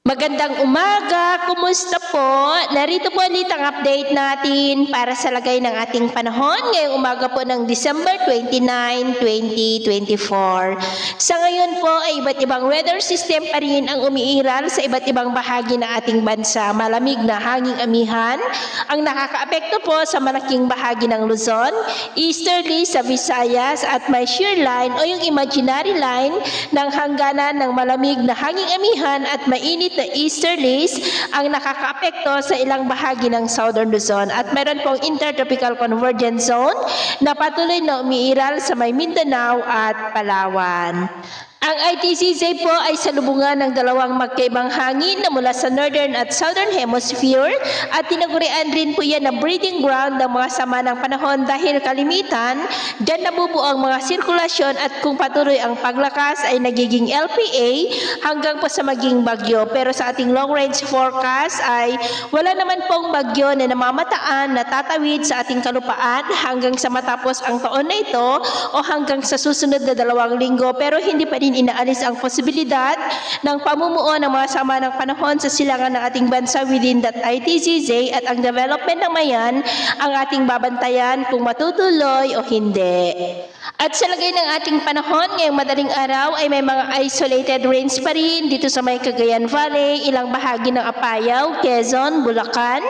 Magandang umaga, kumusta po? Narito po ulit ang update natin para sa lagay ng ating panahon ngayong umaga po ng December 29, 2024. Sa ngayon po ay iba't ibang weather system pa rin ang umiiral sa iba't ibang bahagi ng ating bansa. Malamig na hanging amihan ang nakakaapekto po sa malaking bahagi ng Luzon, easterly sa Visayas at may shear line o yung imaginary line ng hangganan ng malamig na hanging amihan at mainit na easterlies ang nakakaapekto sa ilang bahagi ng Southern Luzon at mayroon pong intertropical convergence zone na patuloy na umiiral sa may Mindanao at Palawan. Ang ITCZ po ay salubungan ng dalawang magkaibang hangin na mula sa Northern at Southern Hemisphere at tinagurian rin po yan na breeding ground ng mga sama ng panahon dahil kalimitan, dyan nabubuo ang mga sirkulasyon at kung patuloy ang paglakas ay nagiging LPA hanggang po sa maging bagyo. Pero sa ating long range forecast ay wala naman pong bagyo na namamataan na tatawid sa ating kalupaan hanggang sa matapos ang taon na ito o hanggang sa susunod na 2 linggo, pero hindi pa rin inaalis ang posibilidad ng pamumuo ng mga sama ng panahon sa silangan ng ating bansa within that ITCZ at ang development ng mayan ang ating babantayan kung matutuloy o hindi. At sa lagay ng ating panahon ngayong madaling araw ay may mga isolated rains pa rin dito sa may Cagayan Valley, ilang bahagi ng Apayao, Quezon, Bulacan,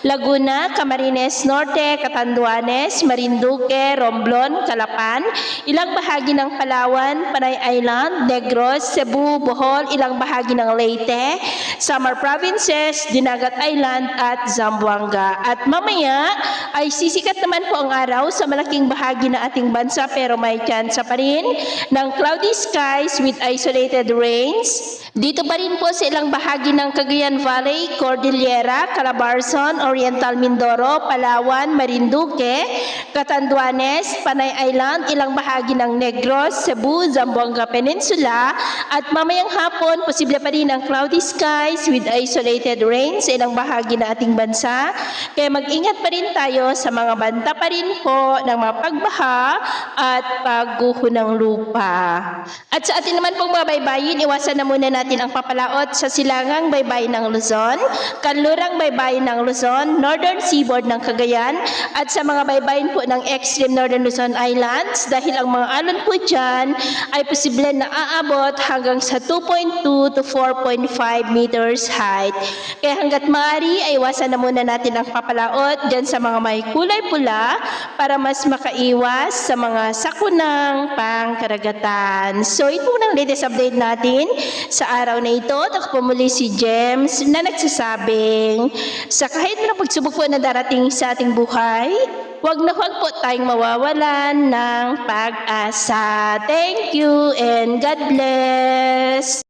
Laguna, Camarines Norte, Catanduanes, Marinduque, Romblon, Calapan, ilang bahagi ng Palawan, Panay Island, Negros, Cebu, Bohol, ilang bahagi ng Leyte, Samar Provinces, Dinagat Island at Zamboanga. At mamaya ay sisikat naman po ang araw sa malaking bahagi ng ating bansa pero may tsansa pa rin ng cloudy skies with isolated rains. Dito pa rin po sa ilang bahagi ng Cagayan Valley, Cordillera, Calabarzon, Oriental Mindoro, Palawan, Marinduque, Catanduanes, Panay Island, ilang bahagi ng Negros, Cebu, Zamboanga Peninsula at mamayang hapon posible pa rin ang cloudy skies with isolated rains sa ilang bahagi ng ating bansa. Kaya mag-ingat pa rin tayo sa mga banta pa rin po ng mga pagbaha at pagguho ng lupa. At sa atin naman pong mga baybayin, iwasan na muna natin ang papalaot sa silangang baybayin ng Luzon, kanlurang baybayin ng Luzon, northern seaboard ng Cagayan, at sa mga baybayin po ng extreme northern Luzon Islands dahil ang mga alon po dyan ay posible na aabot hanggang sa 2.2 to 4.5 meters height. Kaya hanggat maaari ay iwasan na muna natin ang papalaot dyan sa mga may kulay pula para mas makaiwas sa mga sakunang pangkaragatan. So ito po ang latest update natin sa araw na ito. Ako po muli si James na nagsasabing sa kahit na pagsubok po na darating sa ating buhay, huwag na huwag po tayong mawawalan ng pag-asa. Thank you and God bless!